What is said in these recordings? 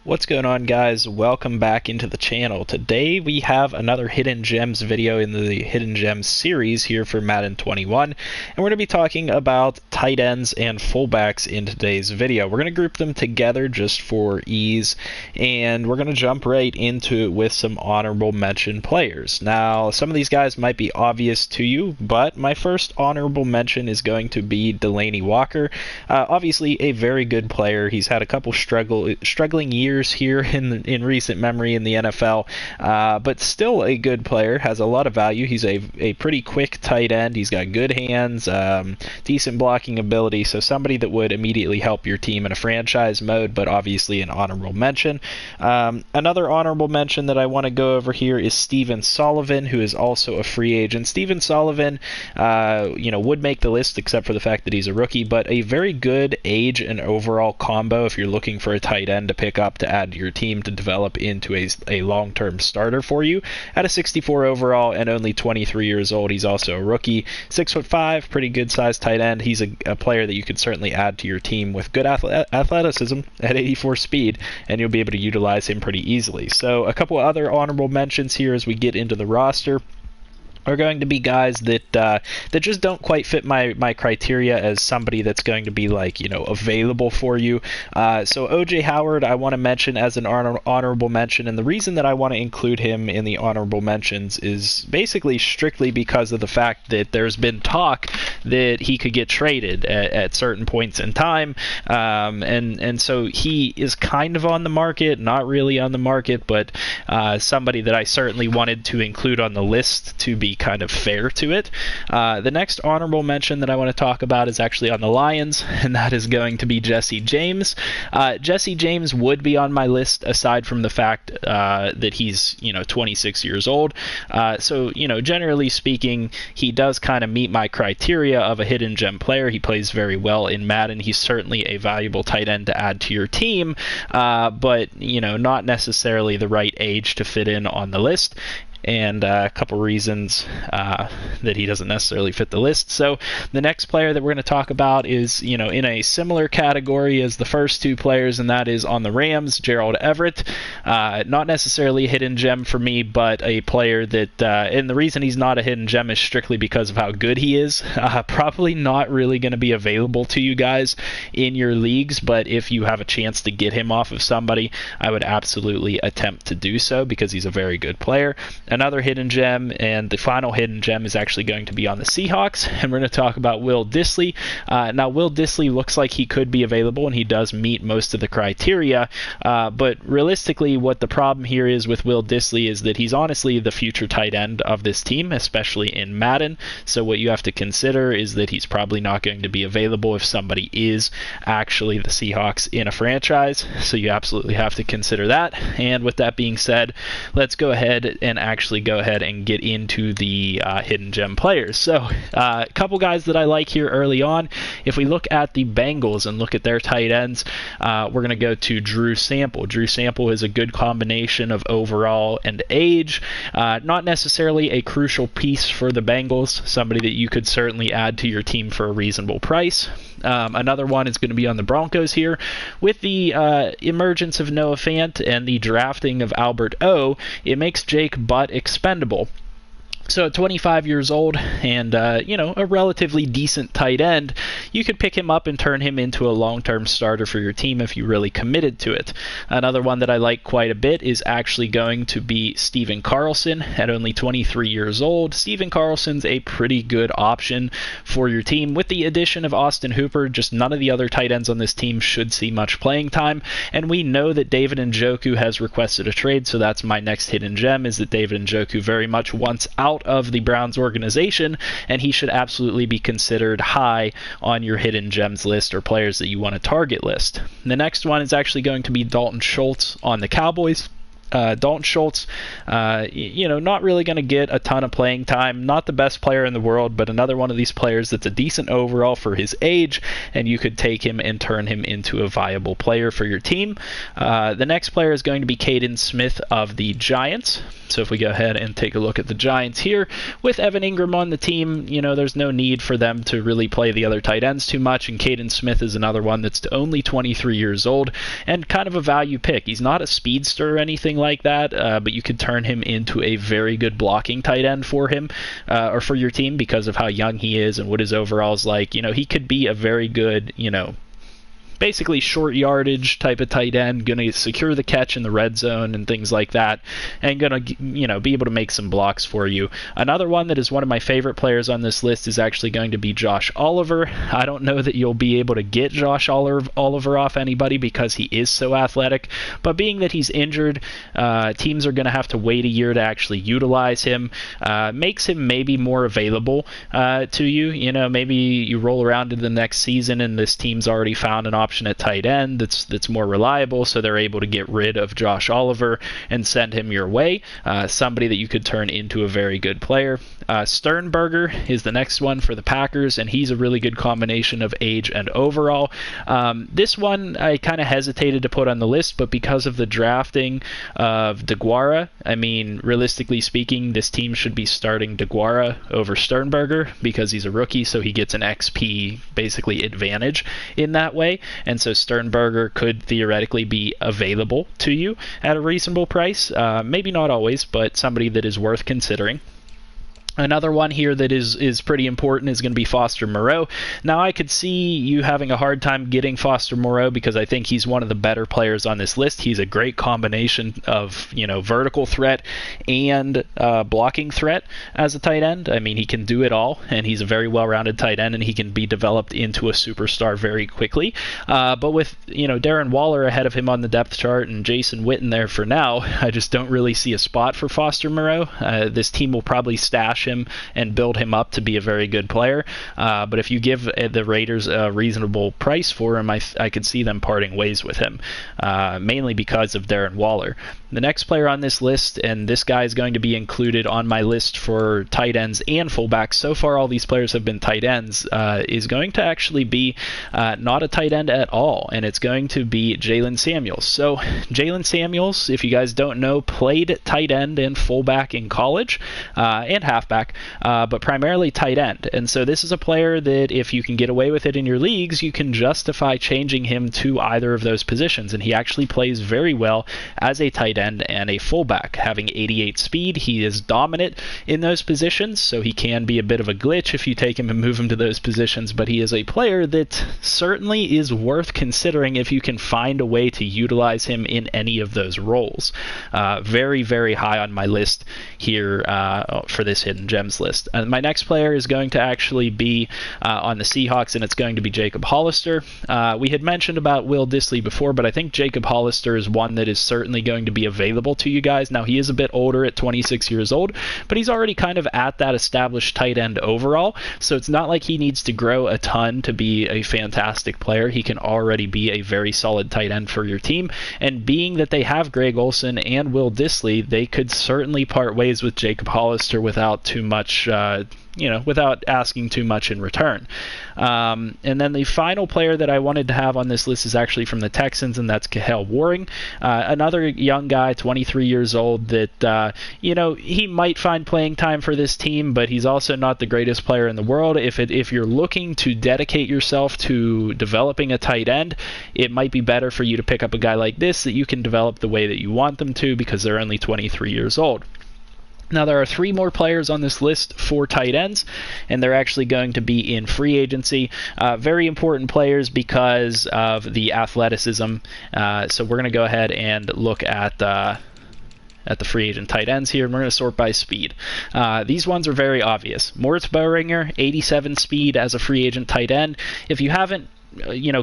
What's going on, guys? Welcome back into the channel. Today we have another Hidden Gems video in the Hidden Gems series here for Madden 21, and we're going to be talking about tight ends and fullbacks in today's video. We're going to group them together just for ease, and we're going to jump right into it with some honorable mention players. Now, some of these guys might be obvious to you, but my first honorable mention is going to be Delanie Walker. Obviously a very good player. He's had a couple struggling years here in recent memory in the NFL, but still a good player, has a lot of value. He's a pretty quick tight end. He's got good hands, decent blocking ability, so somebody that would immediately help your team in a franchise mode, but obviously an honorable mention. Another honorable mention that I want to go over here is Steven Sullivan, who is also a free agent. Steven Sullivan, would make the list except for the fact that he's a rookie, but a very good age and overall combo if you're looking for a tight end to pick up to add to your team to develop into a long-term starter for you. At a 64 overall and only 23 years old, he's also a rookie. 6'5", pretty good-sized tight end. He's a player that you could certainly add to your team with good athleticism at 84 speed, and you'll be able to utilize him pretty easily. So a couple other honorable mentions here as we get into the roster are going to be guys that just don't quite fit my criteria as somebody that's going to be available for you. So OJ Howard I want to mention as an honorable mention, and the reason that I want to include him in the honorable mentions is basically strictly because of the fact that there's been talk that he could get traded at certain points in time, and so he is kind of on the market, not really on the market, but somebody that I certainly wanted to include on the list to be kind of fair to it. The next honorable mention that I want to talk about is actually on the Lions, and that is going to be Jesse James. Jesse James would be on my list aside from the fact that he's 26 years old. So generally speaking, he does kind of meet my criteria of a hidden gem player. He plays very well in Madden. He's certainly a valuable tight end to add to your team, but not necessarily the right age to fit in on the list, and a couple reasons that he doesn't necessarily fit the list. So the next player that we're going to talk about is, in a similar category as the first two players, and that is on the Rams, Gerald Everett. Not necessarily a hidden gem for me, but a player that, and the reason he's not a hidden gem is strictly because of how good he is. Probably not really going to be available to you guys in your leagues, but if you have a chance to get him off of somebody, I would absolutely attempt to do so because he's a very good player. Another hidden gem, and the final hidden gem, is actually going to be on the Seahawks, and we're going to talk about Will Dissly. Now, Will Dissly looks like he could be available, and he does meet most of the criteria, but realistically, what the problem here is with Will Dissly is that he's honestly the future tight end of this team, especially in Madden, so what you have to consider is that he's probably not going to be available if somebody is actually the Seahawks in a franchise, so you absolutely have to consider that. And with that being said, let's go ahead and actually get into the hidden gem players. So a couple guys that I like here early on. If we look at the Bengals and look at their tight ends, we're going to go to Drew Sample. Drew Sample is a good combination of overall and age. Not necessarily a crucial piece for the Bengals, somebody that you could certainly add to your team for a reasonable price. Another one is going to be on the Broncos here. With the emergence of Noah Fant and the drafting of Albert O, it makes Jake Butt expendable. So at 25 years old and, a relatively decent tight end, you could pick him up and turn him into a long-term starter for your team if you really committed to it. Another one that I like quite a bit is actually going to be Steven Carlson at only 23 years old. Steven Carlson's a pretty good option for your team. With the addition of Austin Hooper, just none of the other tight ends on this team should see much playing time, and we know that David Njoku has requested a trade, so that's my next hidden gem, is that David Njoku very much wants out of the Browns organization, and he should absolutely be considered high on your hidden gems list or players that you want to target list. The next one is actually going to be Dalton Schultz on the Cowboys. Dalton Schultz, not really going to get a ton of playing time. Not the best player in the world, but another one of these players that's a decent overall for his age, and you could take him and turn him into a viable player for your team. The next player is going to be Caden Smith of the Giants. So if we go ahead and take a look at the Giants here, with Evan Ingram on the team, there's no need for them to really play the other tight ends too much, and Caden Smith is another one that's only 23 years old and kind of a value pick. He's not a speedster or anything like that, but you could turn him into a very good blocking tight end for him, or for your team, because of how young he is and what his overall is like. He could be a very good, basically short yardage type of tight end, going to secure the catch in the red zone and things like that, and going to be able to make some blocks for you. Another one that is one of my favorite players on this list is actually going to be Josh Oliver. I don't know that you'll be able to get Josh Oliver off anybody because he is so athletic, but being that he's injured, teams are going to have to wait a year to actually utilize him. Makes him maybe more available to you. Maybe you roll around in the next season and this team's already found an option at tight end that's more reliable, so they're able to get rid of Josh Oliver and send him your way. Somebody that you could turn into a very good player. Sternberger is the next one for the Packers, and he's a really good combination of age and overall. This one I kind of hesitated to put on the list, but because of the drafting of DeGuara, realistically speaking, this team should be starting DeGuara over Sternberger because he's a rookie, so he gets an XP basically advantage in that way. And so Sternberger could theoretically be available to you at a reasonable price. Maybe not always, but somebody that is worth considering. Another one here that is pretty important is going to be Foster Moreau. Now, I could see you having a hard time getting Foster Moreau because I think he's one of the better players on this list. He's a great combination of, vertical threat and blocking threat as a tight end. He can do it all, and he's a very well-rounded tight end, and he can be developed into a superstar very quickly. But with, Darren Waller ahead of him on the depth chart and Jason Witten there for now, I just don't really see a spot for Foster Moreau. This team will probably stash him and build him up to be a very good player. But if you give the Raiders a reasonable price for him, I could see them parting ways with him, mainly because of Darren Waller. The next player on this list, and this guy is going to be included on my list for tight ends and fullbacks. So far, all these players have been tight ends, is going to actually be not a tight end at all, and it's going to be Jalen Samuels. So Jalen Samuels, if you guys don't know, played tight end and fullback in college, and halfback, but primarily tight end. And so this is a player that if you can get away with it in your leagues, you can justify changing him to either of those positions. And he actually plays very well as a tight end and a fullback. Having 88 speed, he is dominant in those positions, so he can be a bit of a glitch if you take him and move him to those positions, but he is a player that certainly is worth considering if you can find a way to utilize him in any of those roles. Very, very high on my list here for this Hidden Gems list. My next player is going to actually be on the Seahawks, and it's going to be Jacob Hollister. We had mentioned about Will Dissly before, but I think Jacob Hollister is one that is certainly going to be available to you guys. Now, he is a bit older at 26 years old, but he's already kind of at that established tight end overall, so it's not like he needs to grow a ton to be a fantastic player. He can already be a very solid tight end for your team, and being that they have Greg Olsen and Will Dissly, they could certainly part ways with Jacob Hollister without too much without asking too much in return. And then the final player that I wanted to have on this list is actually from the Texans, and that's Kahale Warring. Another young guy, 23 years old, that, he might find playing time for this team, but he's also not the greatest player in the world. If you're looking to dedicate yourself to developing a tight end, it might be better for you to pick up a guy like this that you can develop the way that you want them to because they're only 23 years old. Now, there are 3 more players on this list for tight ends, and they're actually going to be in free agency. Very important players because of the athleticism. So we're going to go ahead and look at the free agent tight ends here, and we're going to sort by speed. These ones are very obvious. Moritz Boehringer, 87 speed as a free agent tight end. If you haven't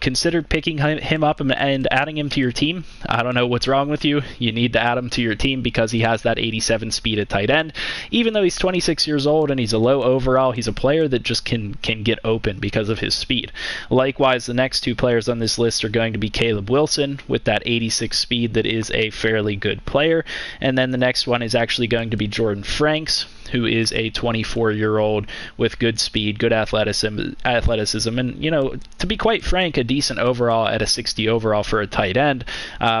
considered picking him up and adding him to your team, I don't know what's wrong with you. You need to add him to your team because he has that 87 speed at tight end. Even though he's 26 years old and he's a low overall, he's a player that just can get open because of his speed. Likewise, the next two players on this list are going to be Caleb Wilson with that 86 speed that is a fairly good player. And then the next one is actually going to be Jordan Franks, who is a 24-year-old with good speed, good athleticism, and, to be quite frank, a decent overall at a 60 overall for a tight end.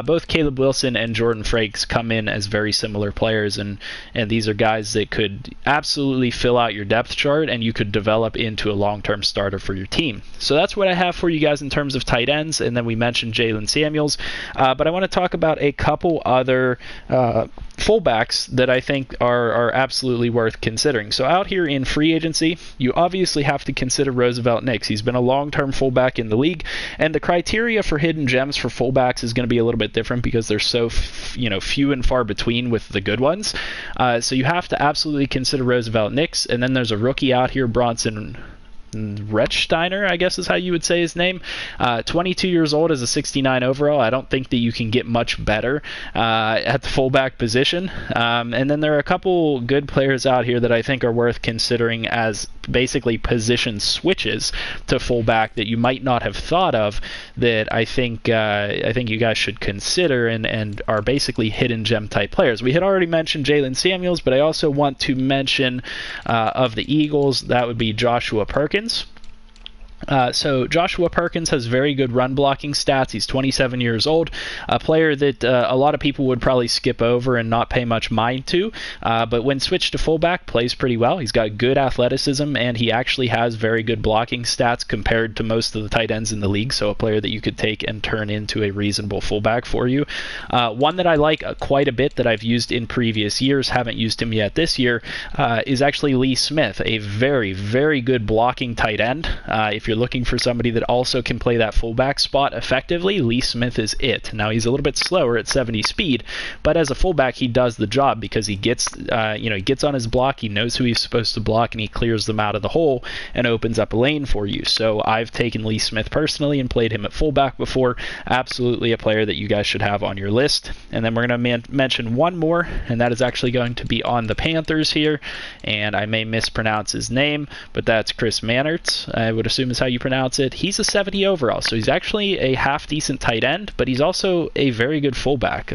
Both Caleb Wilson and Jordan Franks come in as very similar players, and these are guys that could absolutely fill out your depth chart, and you could develop into a long-term starter for your team. So that's what I have for you guys in terms of tight ends, and then we mentioned Jalen Samuels, but I want to talk about a couple other fullbacks that I think are absolutely worth considering. So out here in free agency, you obviously have to consider Roosevelt Nix. He's been a long-term fullback in the league, and the criteria for hidden gems for fullbacks is going to be a little bit different because they're so few and far between with the good ones. So you have to absolutely consider Roosevelt Nix, and then there's a rookie out here, Bronson Rechsteiner, I guess is how you would say his name. 22 years old as a 69 overall. I don't think that you can get much better at the fullback position. And then there are a couple good players out here that I think are worth considering as basically position switches to fullback that you might not have thought of, that I think you guys should consider and are basically hidden gem type players. We had already mentioned Jalen Samuels, but I also want to mention of the Eagles, that would be Joshua Perkins. So Joshua Perkins has very good run blocking stats. He's 27 years old, a player that a lot of people would probably skip over and not pay much mind to, but when switched to fullback, plays pretty well. He's got good athleticism, and he actually has very good blocking stats compared to most of the tight ends in the league, so a player that you could take and turn into a reasonable fullback for you. One that I like quite a bit that I've used in previous years, haven't used him yet this year, is actually Lee Smith, a very, very good blocking tight end. If you're looking for somebody that also can play that fullback spot effectively, Lee Smith is it. Now, he's a little bit slower at 70 speed, but as a fullback, he does the job because he gets, he gets on his block, he knows who he's supposed to block, and he clears them out of the hole and opens up a lane for you. So I've taken Lee Smith personally and played him at fullback before. Absolutely a player that you guys should have on your list. And then we're going to mention one more, and that is actually going to be on the Panthers here, and I may mispronounce his name, but that's Chris Mannertz, I would assume is how you pronounce it. He's a 70 overall, so he's actually a half-decent tight end, but he's also a very good fullback.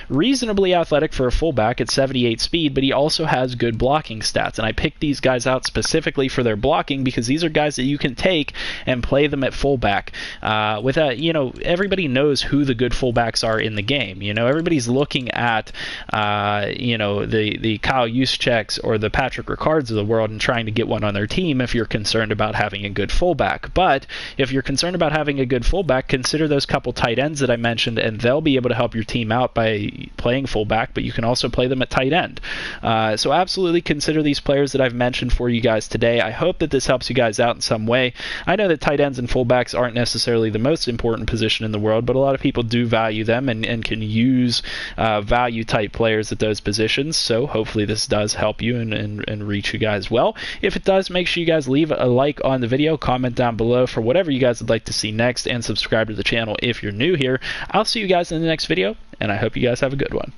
Reasonably athletic for a fullback at 78 speed, but he also has good blocking stats, and I picked these guys out specifically for their blocking because these are guys that you can take and play them at fullback. Everybody knows who the good fullbacks are in the game. Everybody's looking at, the Kyle Juszczyks or the Patrick Ricards of the world and trying to get one on their team if you're concerned about having a good fullback. But if you're concerned about having a good fullback, consider those couple tight ends that I mentioned, and they'll be able to help your team out by playing fullback, but you can also play them at tight end. So absolutely consider these players that I've mentioned for you guys today. I hope that this helps you guys out in some way. I know that tight ends and fullbacks aren't necessarily the most important position in the world, but a lot of people do value them and can use value type players at those positions. So hopefully this does help you and reach you guys well. If it does, make sure you guys leave a like on the video, comment down below for whatever you guys would like to see next, and subscribe to the channel if you're new here. I'll see you guys in the next video, and I hope you guys have a good one.